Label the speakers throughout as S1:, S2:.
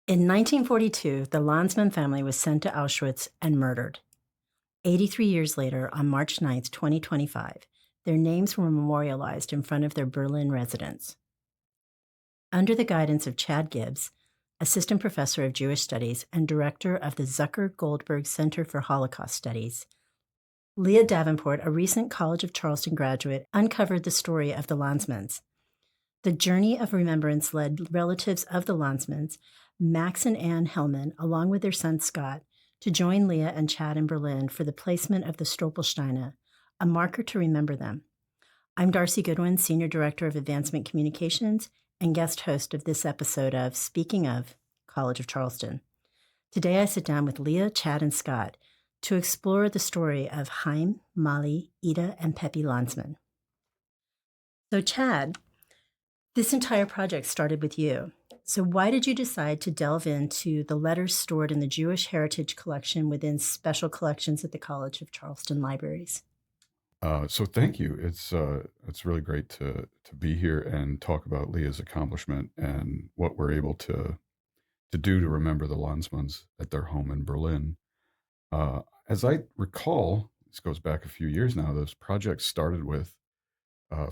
S1: In 1942, the Landsmann family was sent to Auschwitz and murdered. 83 years later, on March 9, 2025, their names were memorialized in front of their Berlin residence. Under the guidance of Chad Gibbs, assistant professor of Jewish studies and director of the Zucker Goldberg Center for Holocaust Studies, Leah Davenport, a recent College of Charleston graduate, uncovered the story of the Landsmanns. The journey of remembrance led relatives of the Landsmanns, Max and Ann Hellman, along with their son Scott, to join Leah and Chad in Berlin for the placement of the Stolpersteine, a marker to remember them. I'm Darcy Goodwin, Senior Director of Advancement Communications and guest host of this episode of Speaking of College of Charleston. Today I sit down with Leah, Chad, and Scott to explore the story of Chaim, Molly, Ida, and Pepe Landsmann. So Chad, this entire project started with you. So why did you decide to delve into the letters stored in the Jewish Heritage Collection within special collections at the College of Charleston Libraries?
S2: So thank you. It's really great to be here and talk about Leah's accomplishment and what we're able to do to remember the Landsmanns at their home in Berlin. As I recall, this goes back a few years now. This project started with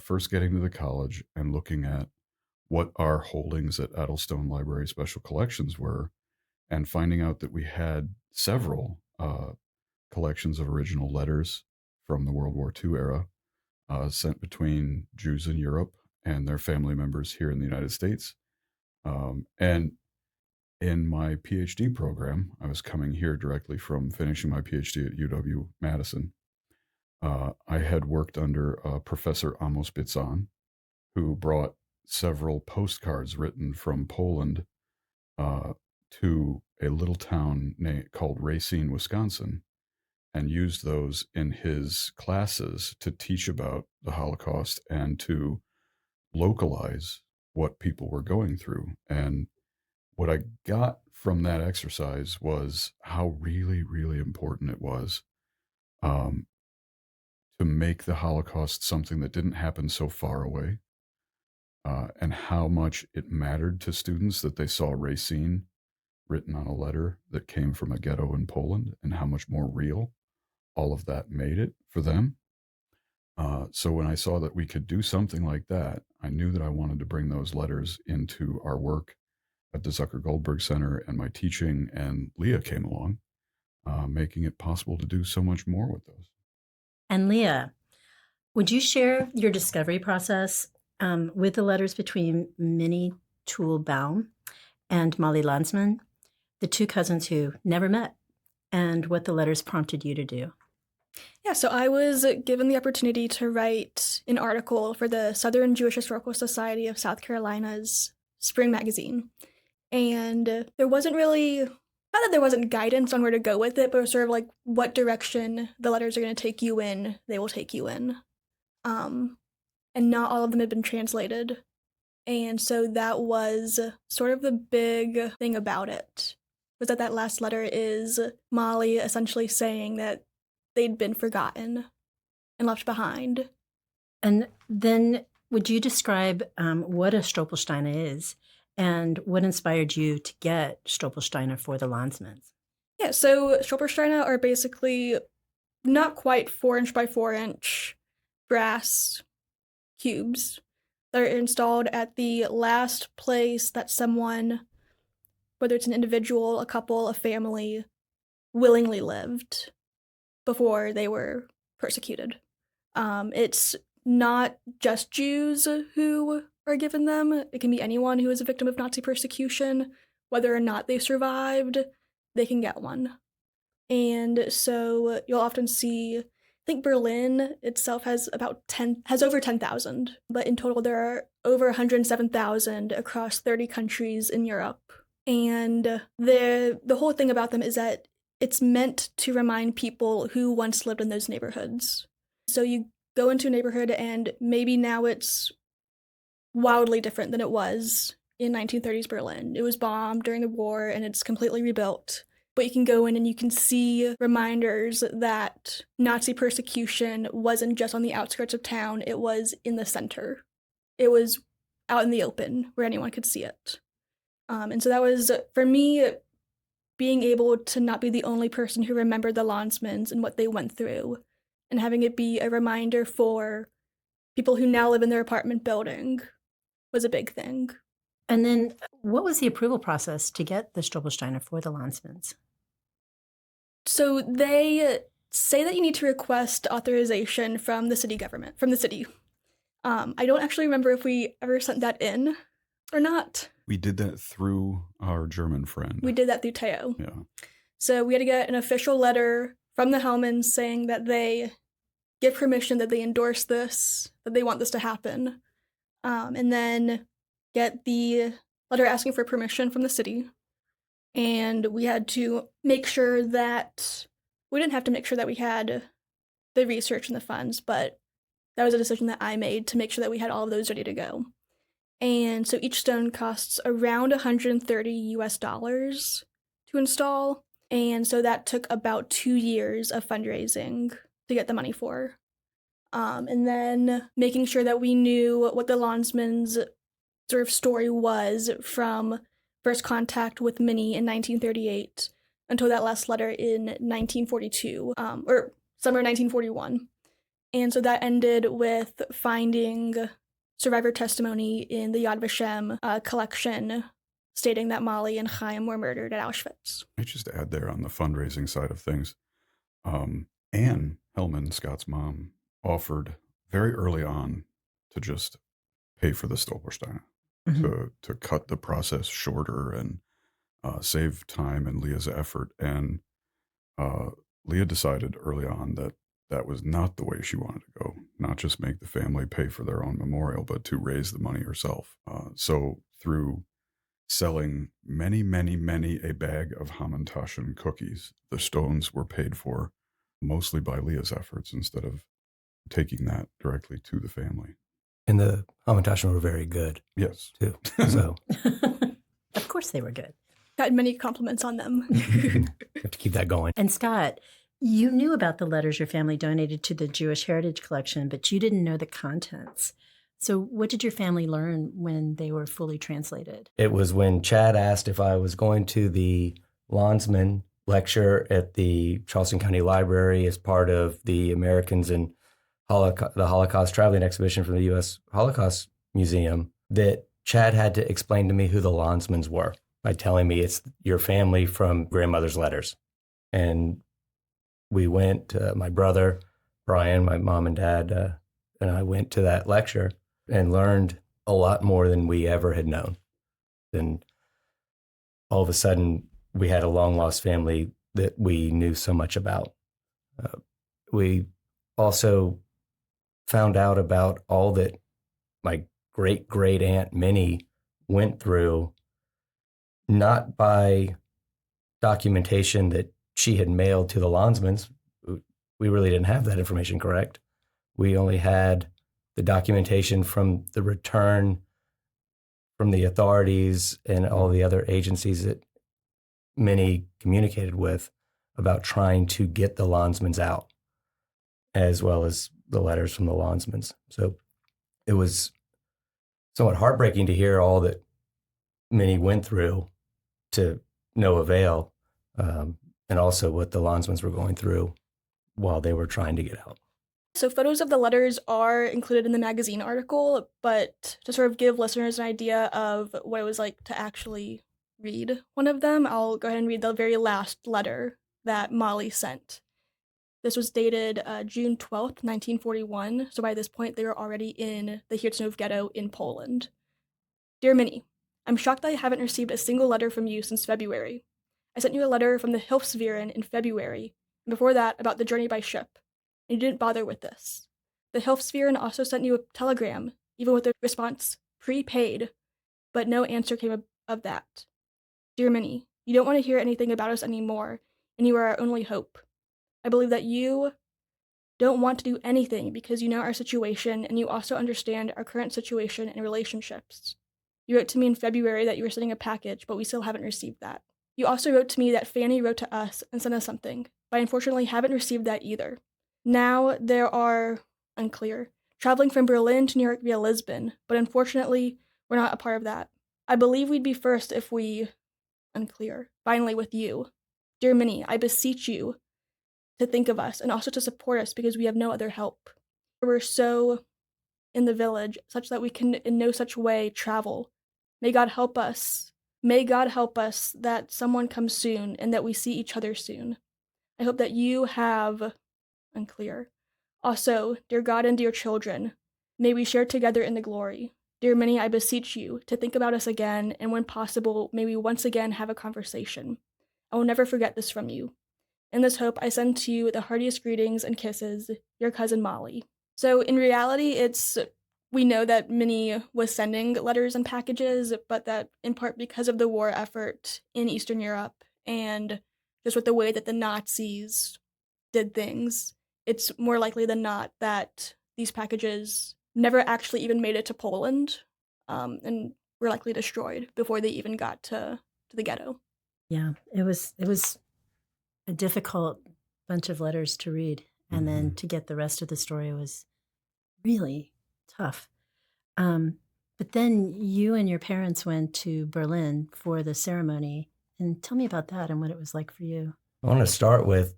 S2: first getting to the college and looking at what our holdings at Edelstone Library Special Collections were, and finding out that we had several collections of original letters from the World War II era sent between Jews in Europe and their family members here in the United States. And in my PhD program, I was coming here directly from finishing my PhD at UW Madison. I had worked under Professor Amos Bitzon, who brought several postcards written from Poland to a little town called Racine, Wisconsin, and used those in his classes to teach about the Holocaust and to localize what people were going through. And what I got from that exercise was how really, really important it was um, to make the Holocaust something that didn't happen so far away, and how much it mattered to students that they saw Racine written on a letter that came from a ghetto in Poland, and how much more real all of that made it for them. So when I saw that we could do something like that, I knew that I wanted to bring those letters into our work at the Zucker Goldberg Center and my teaching, and Leah came along, making it possible to do so much more with those.
S1: And Leah, would you share your discovery process with the letters between Minnie Toole Baum and Molly Landsmann, the two cousins who never met, and what the letters prompted you to do?
S3: Yeah, so I was given the opportunity to write an article for the Southern Jewish Historical Society of South Carolina's spring magazine. And there wasn't really, not that there wasn't guidance on where to go with it, but it was sort of like what direction the letters are going to take you in, they will take you in. And not all of them had been translated. And so that was sort of the big thing about it, was that last letter is Molly essentially saying that they'd been forgotten and left behind.
S1: And then would you describe what a Stolpersteine is and what inspired you to get Stolpersteine for the Landsmanns?
S3: Yeah, so Stolpersteine are basically not quite 4-inch by 4-inch brass cubes that are installed at the last place that someone, whether it's an individual, a couple, a family, willingly lived before they were persecuted. It's not just Jews who are given them. It can be anyone who is a victim of Nazi persecution. Whether or not they survived, they can get one. And so you'll often see, I think Berlin itself has over 10,000, but in total there are over 107,000 across 30 countries in Europe. And the whole thing about them is that it's meant to remind people who once lived in those neighborhoods. So you go into a neighborhood and maybe now it's wildly different than it was in 1930s Berlin. It was bombed during the war and it's completely rebuilt. But you can go in and you can see reminders that Nazi persecution wasn't just on the outskirts of town, it was in the center. It was out in the open where anyone could see it. And so that was, for me, being able to not be the only person who remembered the Landsmans and what they went through, and having it be a reminder for people who now live in their apartment building was a big thing.
S1: And then what was the approval process to get the Stolpersteine for the Landsmans?
S3: So they say that you need to request authorization from the city government, from the city. I don't actually remember if we ever sent that in or not.
S2: We did that through our German friend.
S3: We did that through Teo.
S2: Yeah.
S3: So we had to get an official letter from the Hellmans saying that they give permission, that they endorse this, that they want this to happen. And then get the letter asking for permission from the city. And we had to make sure that, we didn't have to make sure that we had the research and the funds, but that was a decision that I made to make sure that we had all of those ready to go. And so each stone costs around $130 to install. And so that took about 2 years of fundraising to get the money for. And then making sure that we knew what the Landsman's sort of story was from first contact with Minnie in 1938 until that last letter in 1942, or summer 1941. And so that ended with finding survivor testimony in the Yad Vashem collection stating that Molly and Chaim were murdered at Auschwitz.
S2: I just add there on the fundraising side of things, Anne Hellman, Scott's mom, offered very early on to just pay for the Stolpersteine, to cut the process shorter and save time and Leah's effort. And Leah decided early on that that was not the way she wanted to go, not just make the family pay for their own memorial, but to raise the money herself. So through selling many a bag of Hamantaschen cookies, the stones were paid for mostly by Leah's efforts instead of taking that directly to the family.
S4: And the Hamantaschen were very good.
S2: Yes.
S4: Too. So
S1: Of course they were good.
S3: Got many compliments on them.
S4: you have to keep that going.
S1: And Scott, you knew about the letters your family donated to the Jewish Heritage Collection, but you didn't know the contents. So what did your family learn when they were fully translated?
S4: It was when Chad asked if I was going to the Landsmann lecture at the Charleston County Library as part of the Americans in the Holocaust traveling exhibition from the U.S. Holocaust Museum, that Chad had to explain to me who the Landsmans were by telling me it's your family from grandmother's letters. And we went, my brother, Brian, my mom and dad, and I went to that lecture and learned a lot more than we ever had known. And all of a sudden, we had a long-lost family that we knew so much about. We also found out about all that my great-great-aunt Minnie went through, not by documentation that she had mailed to the Landsmans. We really didn't have that information correct. We only had the documentation from the return from the authorities and all the other agencies that Minnie communicated with about trying to get the Landsmans out, as well as the letters from the Landsmans. So it was somewhat heartbreaking to hear all that Minnie went through to no avail, and also what the Landsmans were going through while they were trying to get out.
S3: So photos of the letters are included in the magazine article, but to sort of give listeners an idea of what it was like to actually read one of them, I'll go ahead and read the very last letter that Molly sent. This was dated June 12th, 1941, so by this point they were already in the Hircznów ghetto in Poland. Dear Minnie, I'm shocked that I haven't received a single letter from you since February. I sent you a letter from the Hilfsverein in February, and before that about the journey by ship, and you didn't bother with this. The Hilfsverein also sent you a telegram, even with the response, prepaid, but no answer came of that. Dear Minnie, you don't want to hear anything about us anymore, and you are our only hope. I believe that you don't want to do anything because you know our situation, and you also understand our current situation and relationships. You wrote to me in February that you were sending a package, but we still haven't received that. You also wrote to me that Fanny wrote to us and sent us something, but I unfortunately haven't received that either. Now there are, unclear, traveling from Berlin to New York via Lisbon, but unfortunately, we're not a part of that. I believe we'd be first if we, unclear, finally with you. Dear Minnie, I beseech you to think of us and also to support us because we have no other help. We're so in the village such that we can in no such way travel. May God help us. May God help us that someone comes soon and that we see each other soon. I hope that you have, unclear. Also, dear God and dear children, may we share together in the glory. Dear Minnie, I beseech you to think about us again, and when possible, may we once again have a conversation. I will never forget this from you. In this hope, I send to you the heartiest greetings and kisses, your cousin Molly. So in reality, we know that Minnie was sending letters and packages, but that in part because of the war effort in Eastern Europe and just with the way that the Nazis did things, it's more likely than not that these packages never actually even made it to Poland, and were likely destroyed before they even got to the ghetto.
S1: Yeah, it was a difficult bunch of letters to read, and then to get the rest of the story was really tough. But then you and your parents went to Berlin for the ceremony, and tell me about that and what it was like for you.
S4: I want to start with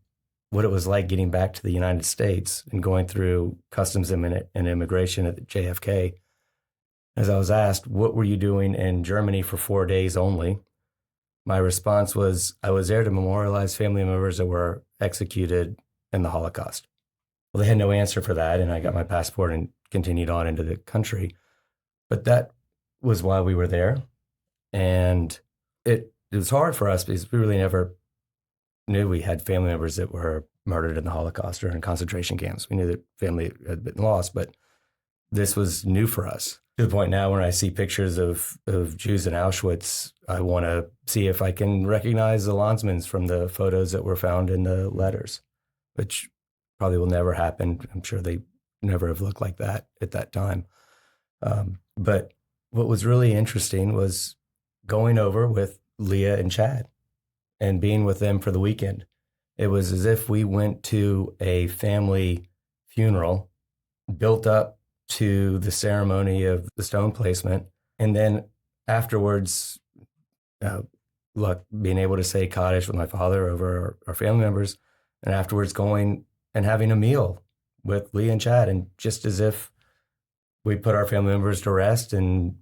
S4: what it was like getting back to the United States and going through customs and immigration at the JFK. As I was asked, what were you doing in Germany for 4 days only? My response was, I was there to memorialize family members that were executed in the Holocaust. Well, they had no answer for that, and I got my passport and continued on into the country. But that was why we were there. And it was hard for us because we really never knew we had family members that were murdered in the Holocaust or in concentration camps. We knew that family had been lost, but this was new for us. To the point now when I see pictures of Jews in Auschwitz, I want to see if I can recognize the Landsmanns from the photos that were found in the letters, which probably will never happen. I'm sure they never have looked like that at that time. But what was really interesting was going over with Leah and Chad and being with them for the weekend. It was as if we went to a family funeral, built up to the ceremony of the stone placement, and then afterwards, being able to say Kaddish with my father over our family members, and afterwards going and having a meal with Leah and Chad, and just as if we put our family members to rest and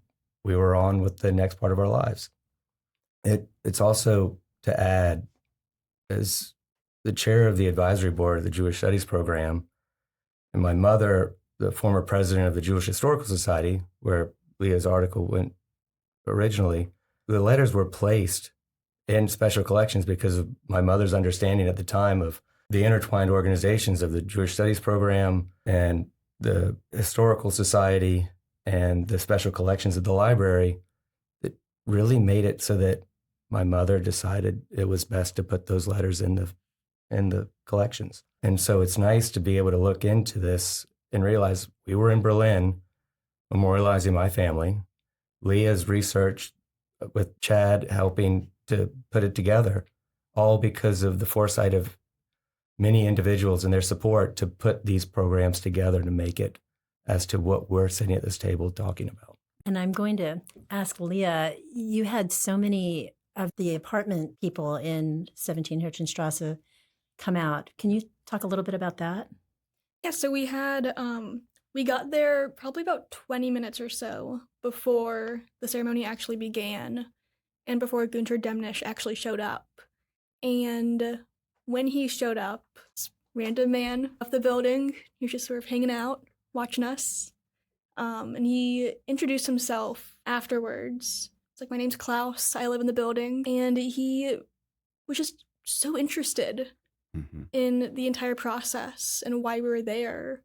S4: we were on with the next part of our lives. It's also to add, as the chair of the advisory board of the Jewish Studies program, and my mother, the former president of the Jewish Historical Society, where Leah's article went originally, the letters were placed in special collections because of my mother's understanding at the time of the intertwined organizations of the Jewish Studies program and the Historical Society and the special collections of the library that really made it so that my mother decided it was best to put those letters in the collections. And so it's nice to be able to look into this and realize we were in Berlin memorializing my family. Leah's research with Chad helping to put it together, all because of the foresight of many individuals and their support to put these programs together to make it as to what we're sitting at this table talking about.
S1: And I'm going to ask Leah, you had so many of the apartment people in 17 Hirchenstrasse come out. Can you talk a little bit about that?
S3: Yeah, so we had, we got there probably about 20 minutes or so before the ceremony actually began and before Gunter Demnisch actually showed up. And when he showed up, this random man off the building, he was just sort of hanging out, watching us. And he introduced himself afterwards. It's like, my name's Klaus, I live in the building. And he was just so interested in the entire process and why we were there,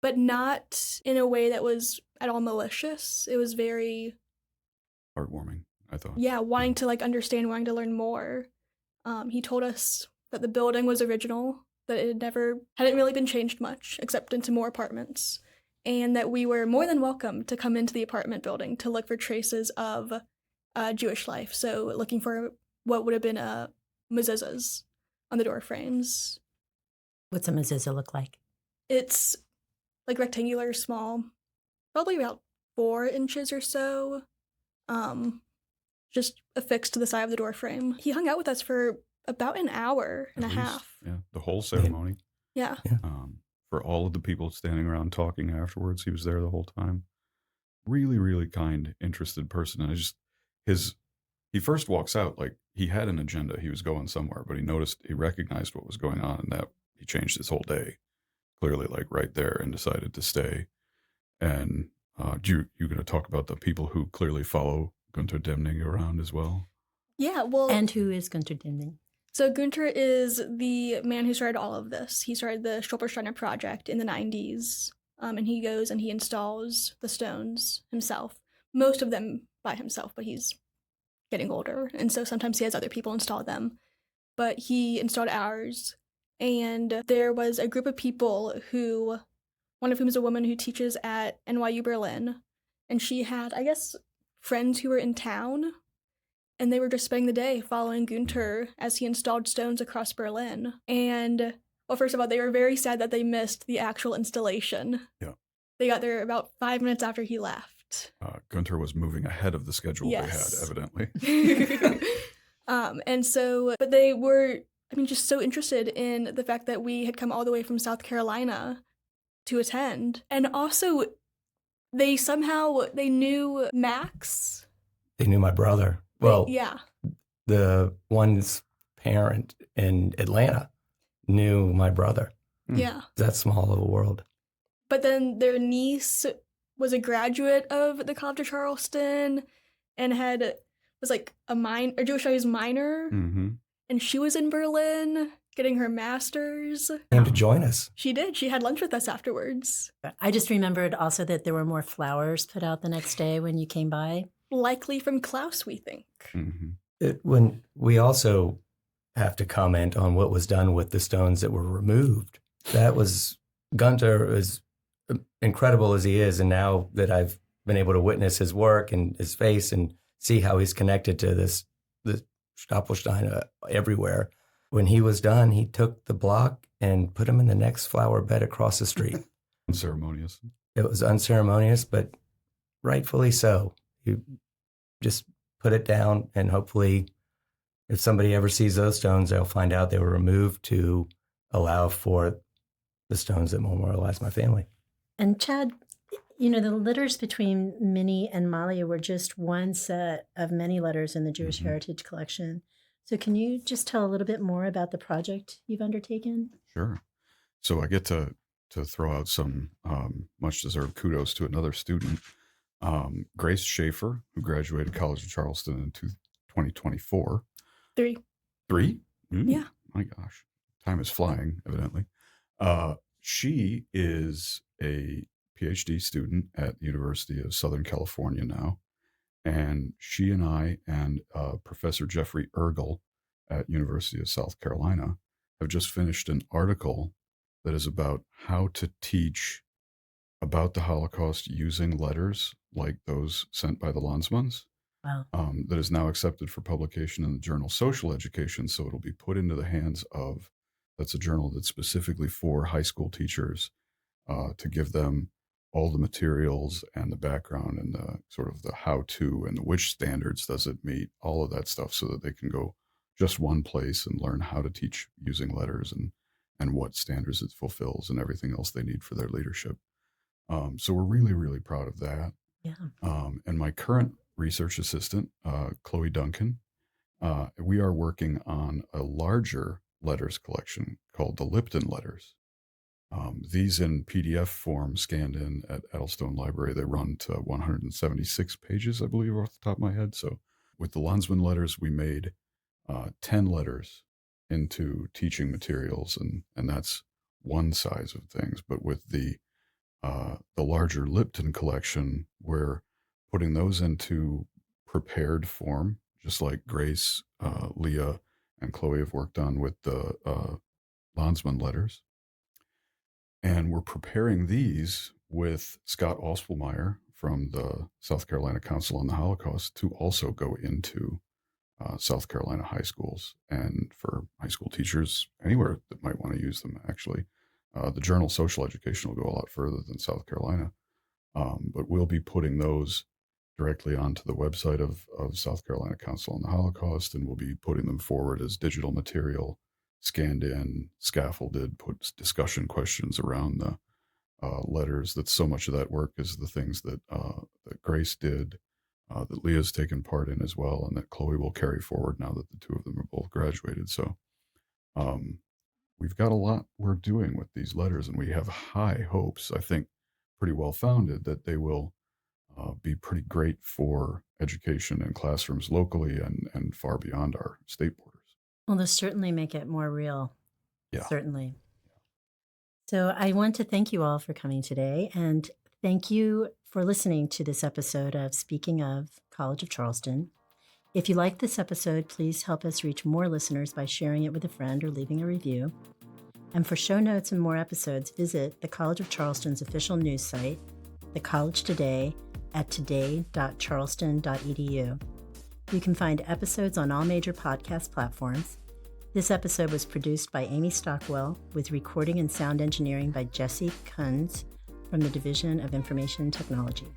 S3: but not in a way that was at all malicious. It was very
S2: heartwarming, I thought.
S3: Yeah, wanting to understand, wanting to learn more. He told us that the building was original, that it hadn't really been changed much except into more apartments, and that we were more than welcome to come into the apartment building to look for traces of Jewish life. So looking for what would have been mezuzahs on the door frames.
S1: What's a mezuzah look like?
S3: It's like rectangular, small, probably about 4 inches or so, just affixed to the side of the door frame. He hung out with us for about an hour and
S2: At
S3: a
S2: least,
S3: half.
S2: yeah, the whole ceremony.
S3: Yeah.
S2: For all of the people standing around talking afterwards, he was there the whole time. Really, really kind, interested person. And he first walks out like he had an agenda. He was going somewhere, but he recognized what was going on, and that he changed his whole day clearly, like right there, and decided to stay. And you going to talk about the people who clearly follow Gunter Demning around as well?
S3: Yeah, well...
S1: And who is Gunter Demning?
S3: So Gunter is the man who started all of this. He started the Stolpersteine project in the 90s, and he goes and he installs the stones himself. Most of them by himself, but he's getting older, and so sometimes he has other people install them. But he installed ours, and there was a group of people who, one of whom is a woman who teaches at NYU Berlin, and she had, I guess, friends who were in town, and they were just spending the day following Gunter as he installed stones across Berlin. And, well, first of all, they were very sad that they missed the actual installation.
S2: Yeah.
S3: They got there about 5 minutes after he left.
S2: Gunter was moving ahead of the schedule
S3: Yes.
S2: they had, evidently.
S3: And so, but they were, just so interested in the fact that we had come all the way from South Carolina to attend. And also, they knew Max.
S4: They knew my brother. Well,
S3: yeah.
S4: The one's parent in Atlanta knew my brother.
S3: Yeah.
S4: That small of a world.
S3: But then their niece was a graduate of the College of Charleston and was like a Jewish studies minor.
S2: Mm-hmm.
S3: And she was in Berlin getting her master's.
S4: Came to join us.
S3: She did. She had lunch with us afterwards.
S1: I just remembered also that there were more flowers put out the next day when you came by.
S3: Likely from Klaus, we think.
S2: Mm-hmm.
S4: When we also have to comment on what was done with the stones that were removed. That was, Gunter, as incredible as he is, and now that I've been able to witness his work and his face and see how he's connected to the Stolpersteine everywhere. When he was done, he took the block and put him in the next flower bed across the street.
S2: Unceremonious.
S4: It was unceremonious, but rightfully so. You just put it down, and hopefully if somebody ever sees those stones, they'll find out they were removed to allow for the stones that memorialize my family.
S1: And Chad, the letters between Minnie and Malia were just one set of many letters in the Jewish Heritage Collection. So can you just tell a little bit more about the project you've undertaken?
S2: Sure. So I get to throw out some much-deserved kudos to another student, Grace Schaefer, who graduated College of Charleston in 2024.
S3: 3.
S2: 3?
S3: Yeah.
S2: My gosh. Time is flying, evidently. She is a PhD student at the University of Southern California now. And she and I and Professor Jeffrey Ergel at University of South Carolina have just finished an article that is about how to teach about the Holocaust using letters like those sent by the Landsmanns.
S1: Wow.
S2: That is now accepted for publication in the journal Social Education. So it'll be put into the hands of, that's a journal that's specifically for high school teachers to give them all the materials and the background and the sort of the how-to and which standards does it meet, all of that stuff, so that they can go just one place and learn how to teach using letters and what standards it fulfills and everything else they need for their leadership. So we're really, really proud of that.
S1: Yeah.
S2: And my current research assistant, Chloe Duncan, we are working on a larger letters collection called the Lipton Letters. These in PDF form scanned in at Edelstone Library, they run to 176 pages, I believe, off the top of my head. So with the Landsmann letters, we made 10 letters into teaching materials, and that's one size of things. But with the larger Lipton collection, we're putting those into prepared form, just like Grace, Leah, and Chloe have worked on with the Landsmann letters. And we're preparing these with Scott Ospelmeyer from the South Carolina Council on the Holocaust to also go into South Carolina high schools, and for high school teachers anywhere that might want to use them, actually. The journal Social Education will go a lot further than South Carolina, but we'll be putting those directly onto the website of South Carolina Council on the Holocaust, and we'll be putting them forward as digital material, scanned in, scaffolded, put discussion questions around the letters. That so much of that work is the things that Grace did, that Leah's taken part in as well, and that Chloe will carry forward now that the two of them are both graduated. So we've got a lot we're doing with these letters, and we have high hopes, I think pretty well founded, that they will be pretty great for education in classrooms locally and far beyond our state borders.
S1: Well, they'll certainly make it more real.
S2: Yeah.
S1: Certainly. So I want to thank you all for coming today, and thank you for listening to this episode of Speaking of College of Charleston. If you like this episode, please help us reach more listeners by sharing it with a friend or leaving a review. And for show notes and more episodes, visit the College of Charleston's official news site, The College Today, at today.charleston.edu. You can find episodes on all major podcast platforms. This episode was produced by Amy Stockwell, with recording and sound engineering by Jesse Kunz from the Division of Information Technology.